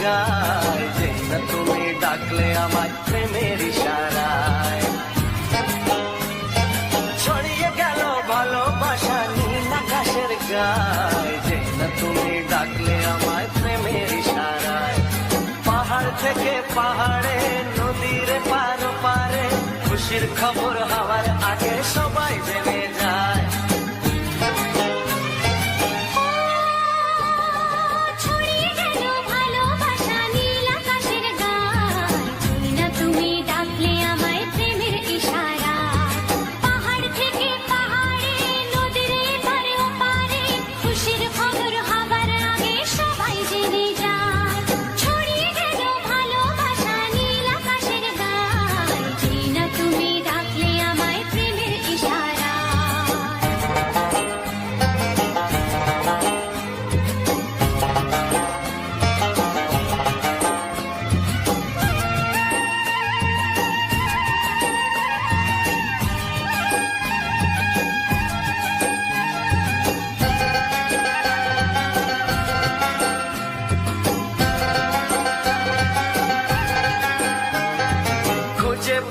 গায়, যে না তুমি ডাকলে আমায় প্রেমের ইশারায়। ছড়িয়ে গেল ভালোবাসা নীল আকাশের গায়, যে না তুমি ডাকলে আমায় প্রেমের ইশারায়। পাহাড় থেকে পাহাড়ে নদীর পার পারে খুশির খবর হওয়ার আগে সবাই জেনে যায়।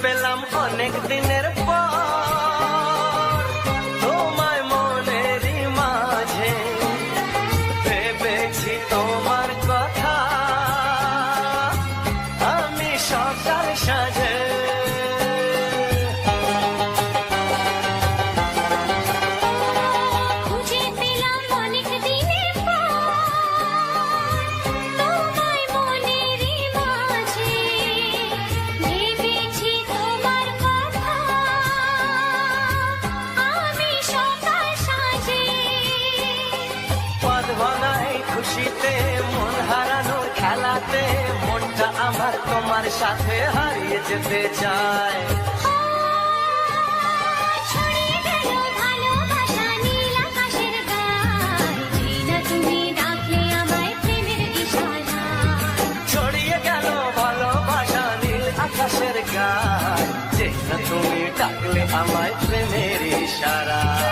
পেলাম অনেক দিনের পর তোমায় মনেরই মাঝে, ভেবেছি তোমার কথা আমি সকাল সাজে। খুশিতে মন হারানোর খেলাতে মনটা আমার তোমার সাথে হারিয়ে যেতে চায়। ছড়িয়ে গেল ভালোবাসা নীল আকাশের গায়, যে না তুমি ডাকলে আমায় প্রেমের ইশারায়।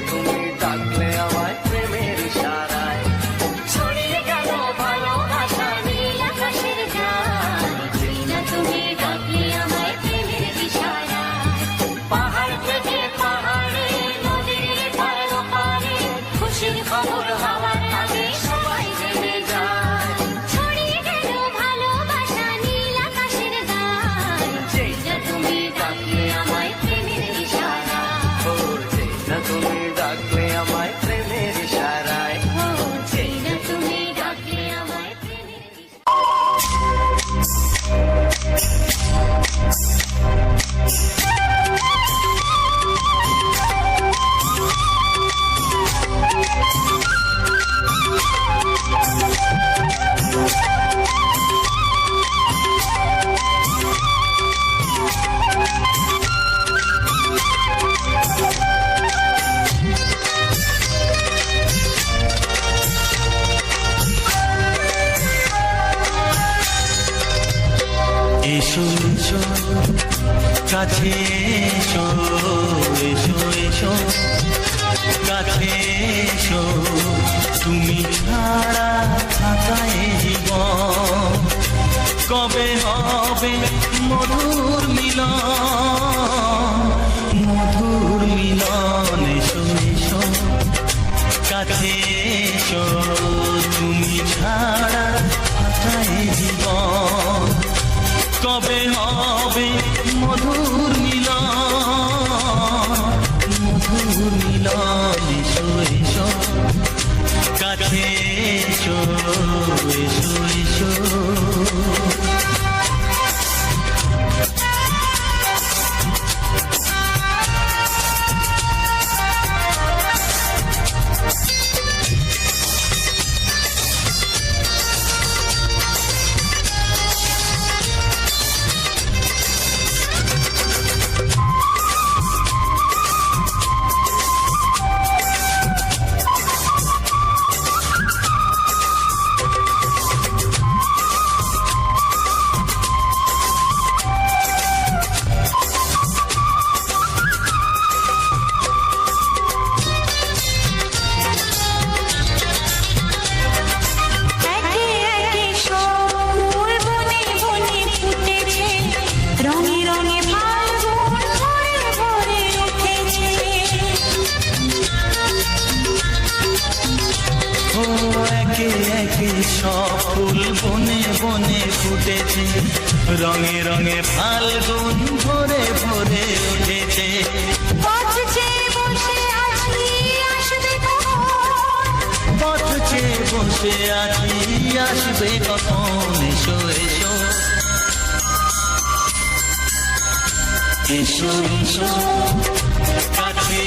তুমি ডাকলে আমায় প্রেমের ইশারায়, ছড়িয়ে গেল ভালোবাসা নীল আকাশের গায়, যে না তুমি ডাকলে আমায় প্রেমের ইশারায়। পাহাড় থেকে পাহাড়ে নদীর পার পারে খুশির খবর হওয়ার আগে সবাই জেনে যায়। ছড়িয়ে গেল ভালোবাসা নীল আকাশের গায়, যে না তুমি ডাকলে আমায় প্রেমের ইশারায়। তুমি ডাকলে আমায় প্রেমের ইশারায়, যে না তুমি ডাকলে আমায় প্রেমের এসো এসো কাছে এসো, এসো এসো কাছে এসো, তুমি কবে হবে মধুর মিলন, মধুর মিলন। এসো এসো কাছে এসো, তুমি ছাড়া ফাঁকায় জীবন। কবে হবে মধুর মিলন, মধুর মিলন। এসো এসো কাছে এসো, এসো এসো। সব ফুল বনে বনে ফুটেছে, রঙে রঙে ফাল্গুন ভরে ভরে উঠেছে। পথ চেয়ে বসে আছি আসবে কখন, পথ চেয়ে বসে আছি আসবে কখন। এসো এসো এসো এসো কাছে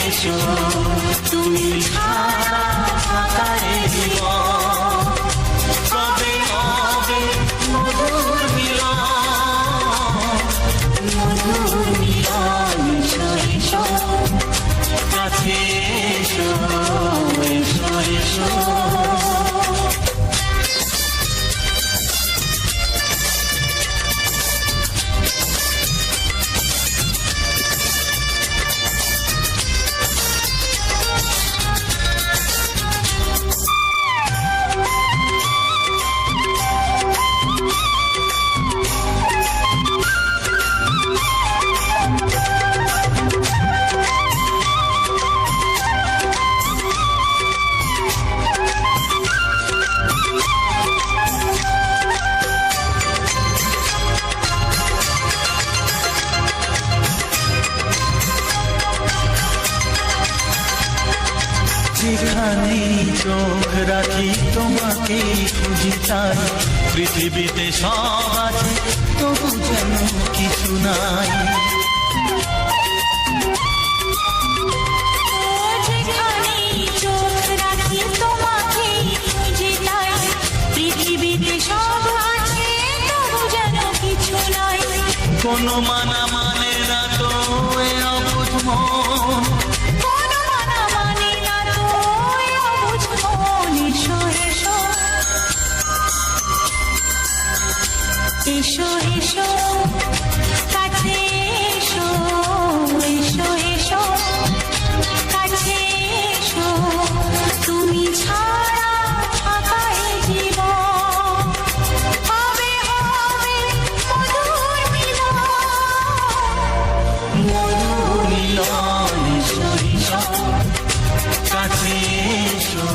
এসো, তুমি ছাড়া ফাঁকায় জীবন। কবে হবে মধুর মিলন, মধুর মিলন। এসো এসো কাছে এসো, এসো এসো। যেখানে চোখ রাখি তোমাকে খুঁজি তাই, পৃথিবীতে সব আছে তবু যেন কিছু নাই। যেখানে চোখ রাখি তোমাকে খুঁজি তাই, পৃথিবীতে সব আছে তবু যেন কিছু নাই। কোনো মানা মানে না তো এ অবুঝ মন, কোনো মানা মানে না তো এ অবুঝ মন। এসো এসো এসো এসো কাছে এসো, এসো এসো কাছে এসো, তুমি ছাড়া ফাঁকায় জীবন। হবে হবে মধুর মিলন, মধুর মিলন। এসো এসো কাছে এসো।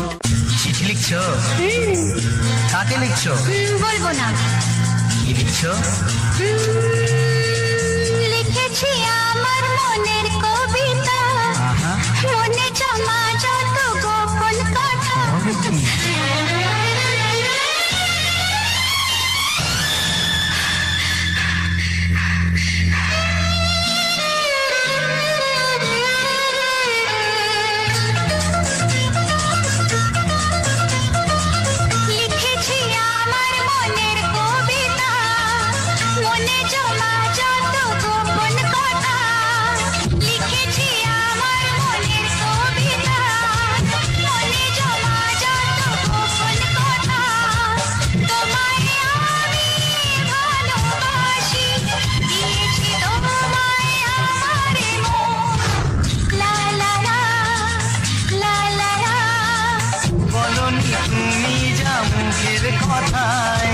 চিঠি লিখছো? কাকে লিখছো? বলবো না। কি লিখছো? লিখেছি আমার মনের কবিতা, আহা, মনে জমা যত গোপন কথা। বলো কি? লিখেছি আমার মনের কবিতা, মনে জমা যত গোপন কথা। লিখেছি আমার মনের কবিতা, মনে জমা যত গোপন কথা। তোমায় আমি ভালোবাসি, দিয়েছি তোমায় আমার মন। লা লা লা, লা লা লা। বলনি তুমি যা মুখের কথায়,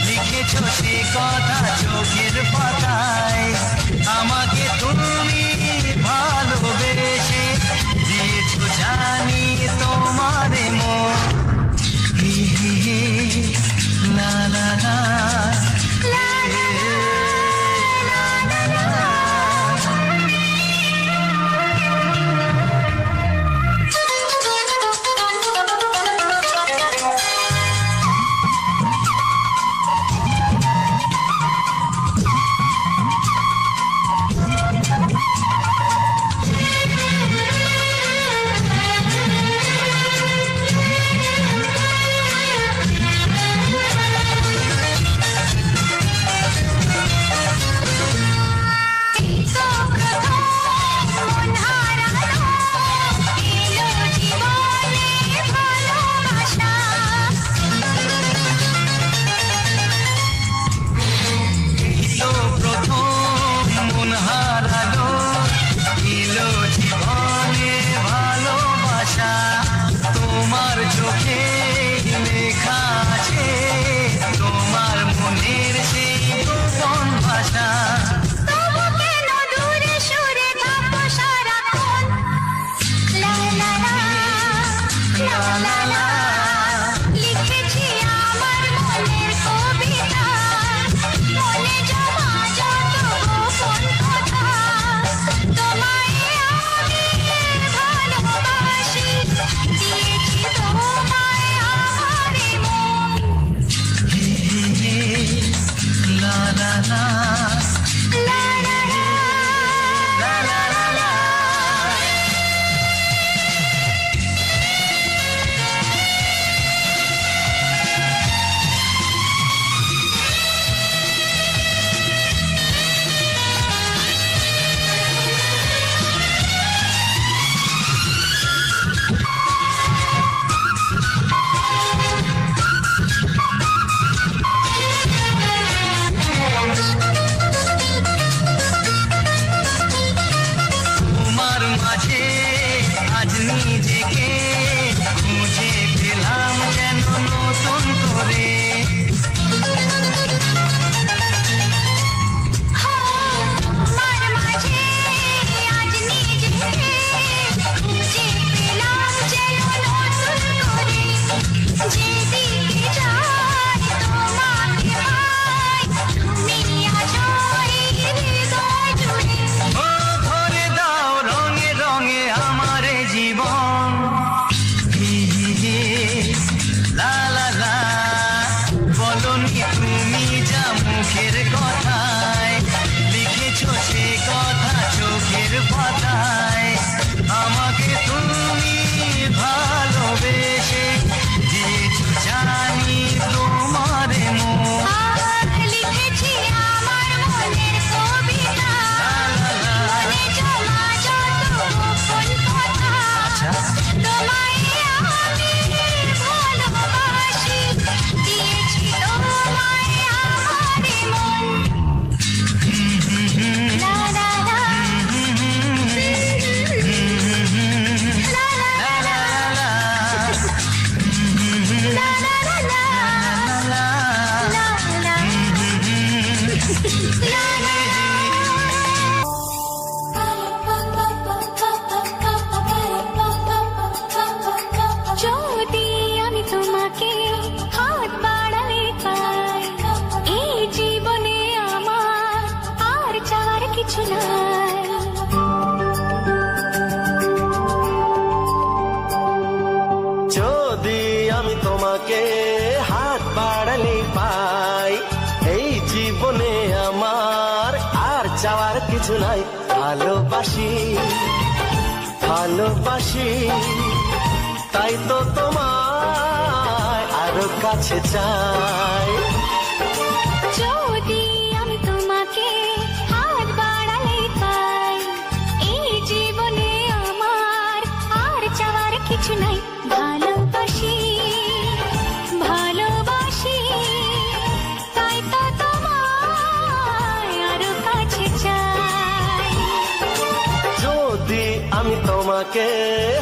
লিখেছ লিখেছো সে কথা চোখের পাতায়, আমাকে তুমি ভালোবেসে দিয়েছো জানি তোমারে মন। হি হি হি, লা লা লা, লা লা লা। তোমার চোখে লেখা আছে তোমার মনের সেই গোপন ভাষা। তবু কেন দূরে সরে থাকো সারাক্ষণ? লা লা লা, লা লা লা। লিখেছি আমার মনের কবিতা, মনে জমা যত গোপন কথা। তোমায় আমি ভালোবাসি, দিয়েছি তোমায় আমার মন। লা লা লা, লা লা লা, লা লা লা লা। তোমার মাঝে আজ নিজেকে খুঁজে পেলাম যেন নতুন করে। আমার মাঝে আজ নিজেকে খুঁজে পেলাম যেন নতুন করে। যেদিকে যাই তোমাকে পাই, তুমি আছো এই হৃদয় জুড়ে। ও ভরে দাও রঙে রঙে আমার জীবন। হি হি হি, লা লা লা। বলনি তুমি যা মুখের কথায়, লিখেছো সে কথা চোখের পাতায়, আমাকে তুমি ভালোবেসে দিয়েছো জানি তোমারে মন। আর লিখেছি আমার মনের কবিতা, মনে জমা যত গোপন কথা। তোমায় আমি ভালোবাসি, দিয়েছি তোমায় আমার মন। লা লা লা, লা লা লা, লা লা লা, লা লা যদি আমি তোমাকে হাত বাড়ালে পাই, এই জীবনে আমার আর চাওয়ার কিছু নাই। যদি আমি তোমাকে হাত বাড়ালে পাই, এই জীবনে আমার আর চাওয়ার কিছু নাই। ভালোবাসি ভালোবাসি, তাই তো তোমায় আরো কাছে চাই। যদি আমি তোমাকে হাত বাড়ালে পাই, এই জীবনে আমার আর চাওয়ার কিছু নাই। ভালোবাসি ভালোবাসি, তাই তো তোমায় আরো কাছে চাই। যদি আমি তোমাকে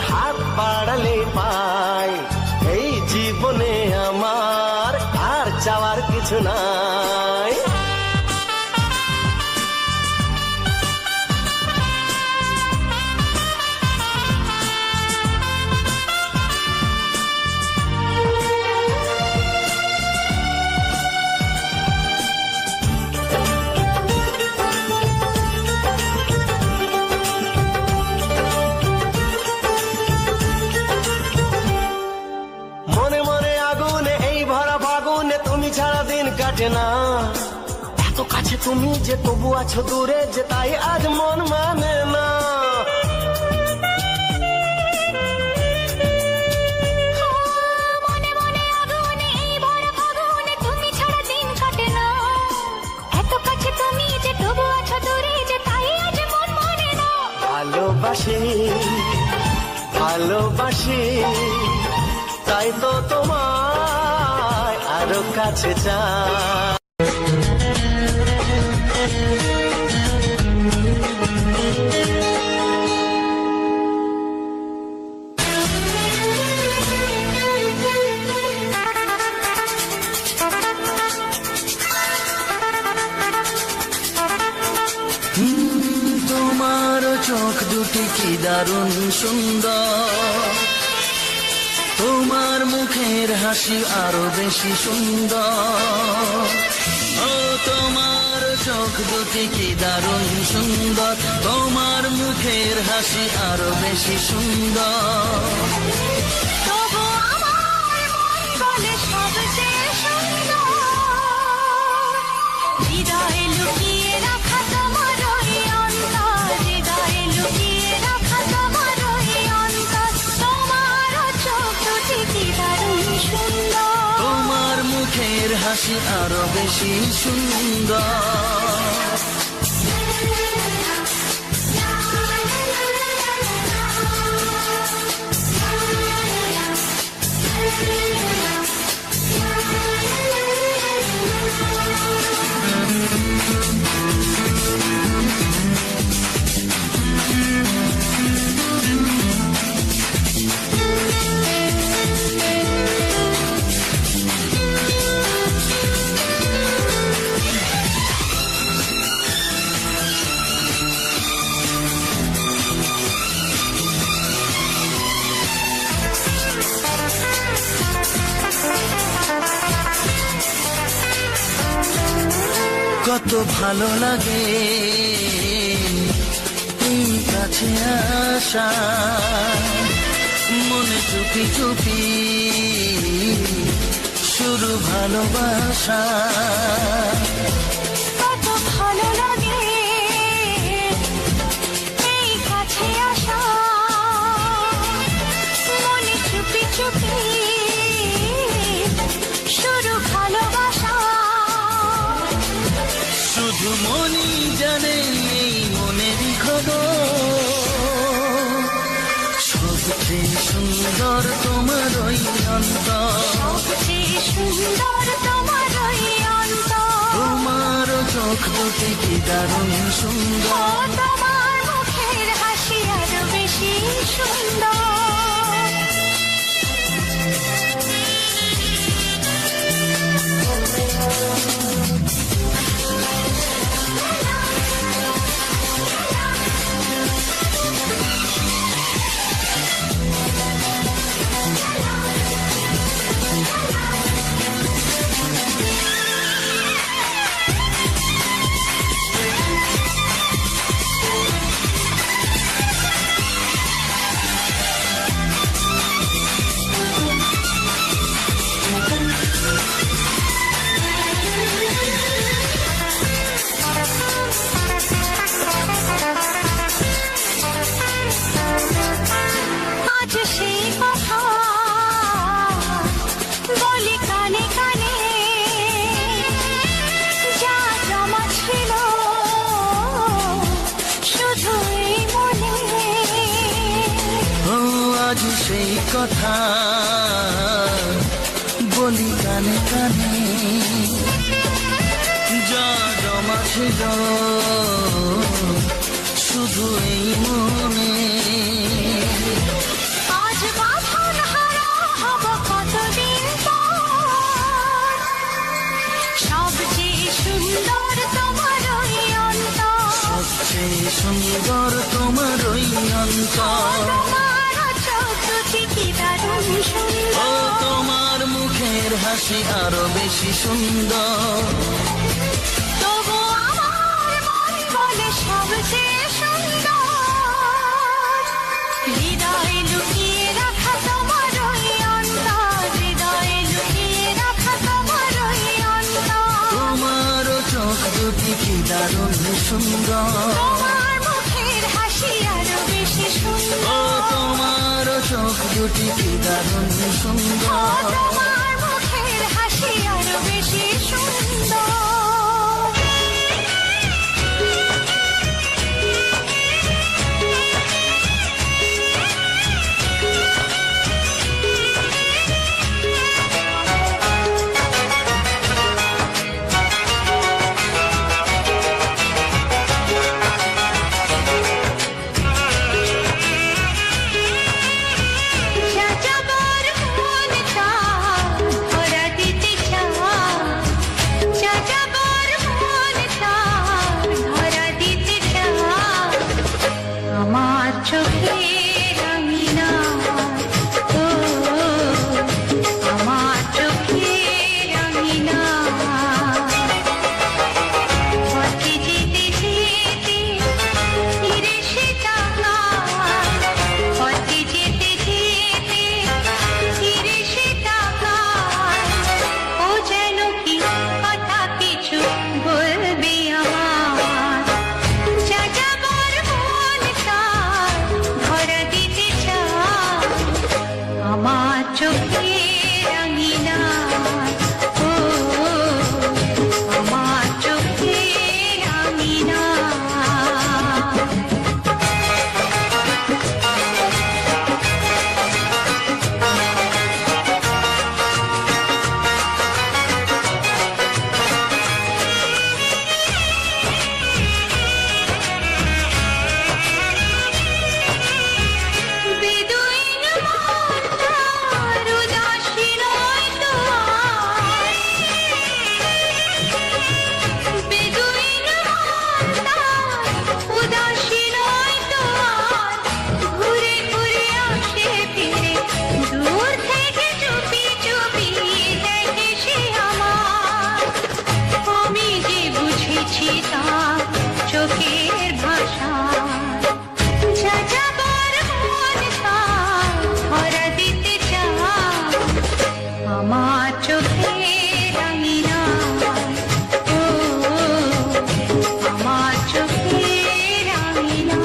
হাত বাড়ালে পাই, এই জীবনে আমার আর চাওয়ার কিছু নাই। সাজে না। এত কাছে তুমি যে তবু আছো দূরে, যে তাই আজ মন মানে না। মনে মনে আগুনে এই ভরা ফাগুনে তুমি ছাড়া দিন কাটে না। এত কাছে তুমি যে তবু আছো দূরে, যে তাই আজ মন মানে না। ভালোবাসি ভালোবাসি তাই তো তোমায় আরো কাছে চাই। তোমার চোখ দুটি কি দারুণ সুন্দর, তোমার মুখের হাসি আরো বেশি সুন্দর। ও তোমার চোখ দুটি কি দারুণ সুন্দর, তোমার মুখের হাসি আরো বেশি সুন্দর। তবু আমার মন বলে সবচেয়ে সুন্দর, হৃদয়ে লুকিয়ে রাখা তোমার ওই অন্তর, হৃদয়ে লুকিয়ে রাখা তোমার ওই অন্তর। তোমার চোখ দুটি কি দারুণ সুন্দর, তোমার মুখের হাসি আরো বেশি সুন্দর। কত ভালো লাগে এই কাছে আসা, মনে চুপি চুপি শুরু ভালোবাসা। কত ভালো লাগে এই কাছে আসা, মনে চুপি চুপি শুরু ভালোবাসা। শুধু মনই জানে এই মনেরই খবর, সবচেয়ে সুন্দর তোমার ওই অন্তর, সবচেয়ে সুন্দর তোমার ওই অন্তর। তোমার চোখ দুটি কি দারুণ ও সুন্দর। তোমার মুখের হাসি আরো বেশি সুন্দর। আজ সেই কথা বলি কানে কানে, যা জমা ছিল শুধু এই মনে। ও আজ সেই কথা বলি কানে কানে, যা জমা ছিল শুধু এই মনে। আজ বাঁধন হারা হব কতদিন পর, সবচেয়ে সুন্দর তোমার ওই অন্তর, সবচেয়ে সুন্দর তোমার ওই অন্তর। তোমার চোখ দুটি কি দারুণ ও সুন্দর। তোমার মুখের হাসি আরো বেশি সুন্দর। তবু আমার মন বলে সবচেয়ে সুন্দর, হৃদয়ে লুকিয়ে রাখা তোমার ওই অন্তর, হৃদয়ে লুকিয়ে রাখা তোমার ওই অন্তর। কি দারুণ সুন্দর, তোমার মুখের হাসি আরো বেশি ও সুন্দর, তোমার চোখ দুটি কি দারুণ সুন্দর। তোমার মুখের হাসি আরো বেশি সুন্দর। যাযাবর মন তার ধরা দিতে চায়, যাযাবর মন তার ধরা দিতে চায়, আমার চোখের আঙিনা, ও আমার চোখের আঙিনা। পথে যেতে যেতে ফিরে সে তাকায়, পথে যেতে যেতে ফিরে সে তাকায়, ও যেন কি কথা কিছু বলবে আমার। যাযাবর মন তার ধরা দিতে চায়, আমার চোখের আঙিনা, ও আমার চোখের আঙিনা। বেদুইন মন তার উদাসী নয় তো আর, বেদুইন মন তার উদাসী নয় তো আর, ঘুরে ঘুরে আসে ফিরে দূর থেকে চুপি চুপি দেখে সে আমার। আমি যে বুঝেছি তার চোখের ভাষা, যাযাবর মন তার ধরা দিতে চায়, আমার চোখের আঙিনা, ও আমার চোখের আঙিনা।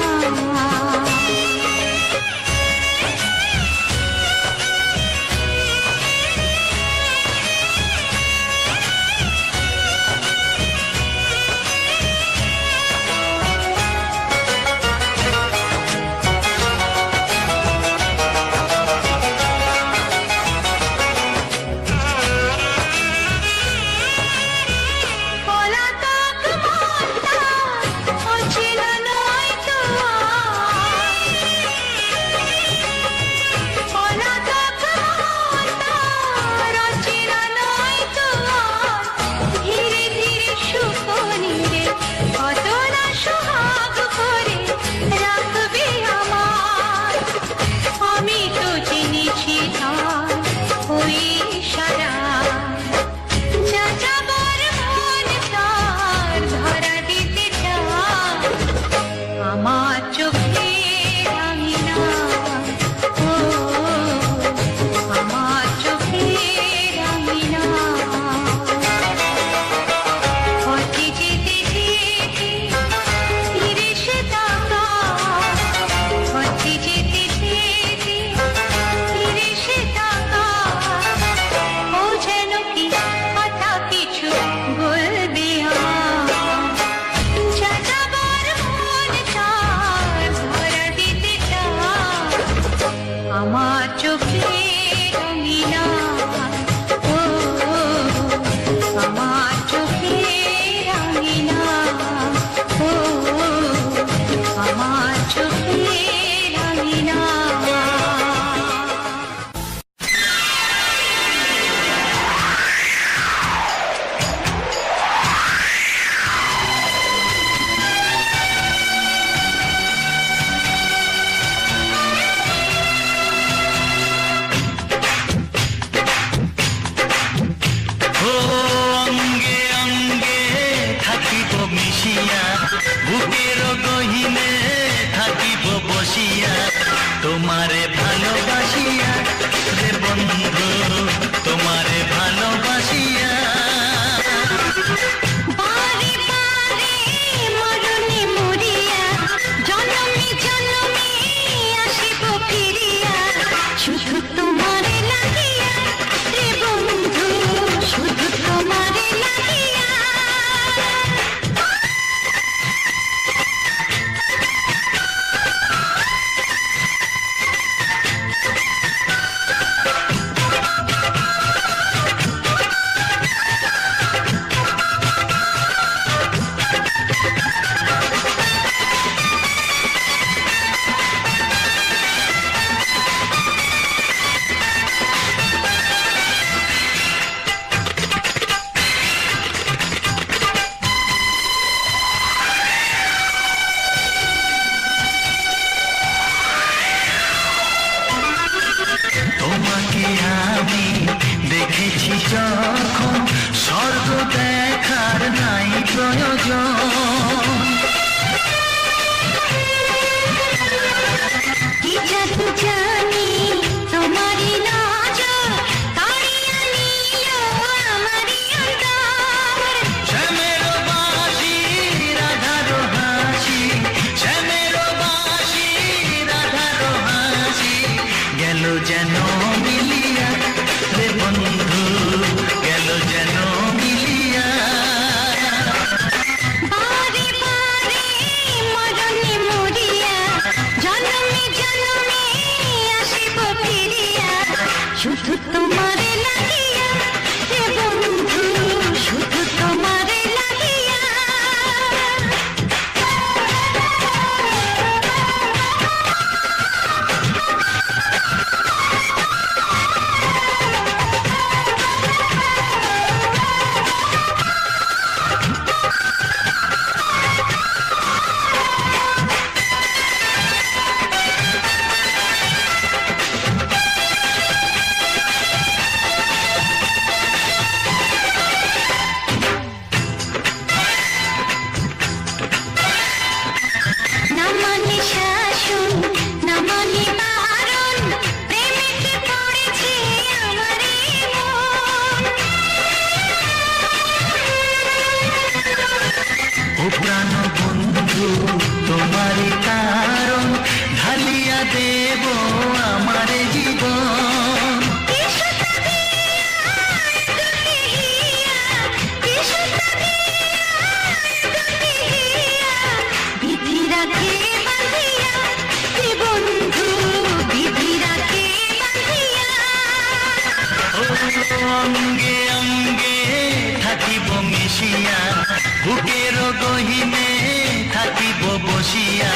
পেয়েছি যখন স্বর্গ দেখার নাই প্রয়োজন। কি জাদু জানি তোমারই নজর কাড়িয়া নিল আমারই অন্তর। শ্যামের বাঁশি রাধার হাসি, শ্যামের বাঁশি রাধার হাসি, গেল যেন মিলিয়া রে বন্ধু, গেল যেন মিলিয়া। বারে বারে মরণে মরিয়া জন্মে জন্মে আসিব ফিরিয়া, শুধু তোমারে লাগিয়া হে বন্ধু, শুধু তোমারে লাগিয়া। না মানে শাসন, না মানে বারণ, প্রেমেতে পড়েছে আমারই মন। ও প্রাণ বন্ধু তোমারই কারণ, ঢালিয়া দেব আমার জীবন। বিধি রাখে বাঁধিয়া হে বন্ধু, বিধি রাখে বাঁধিয়া। ও অঙ্গে অঙ্গে থাকিব মিশিয়া, বুকের গহিনে থাকিব বসিয়া।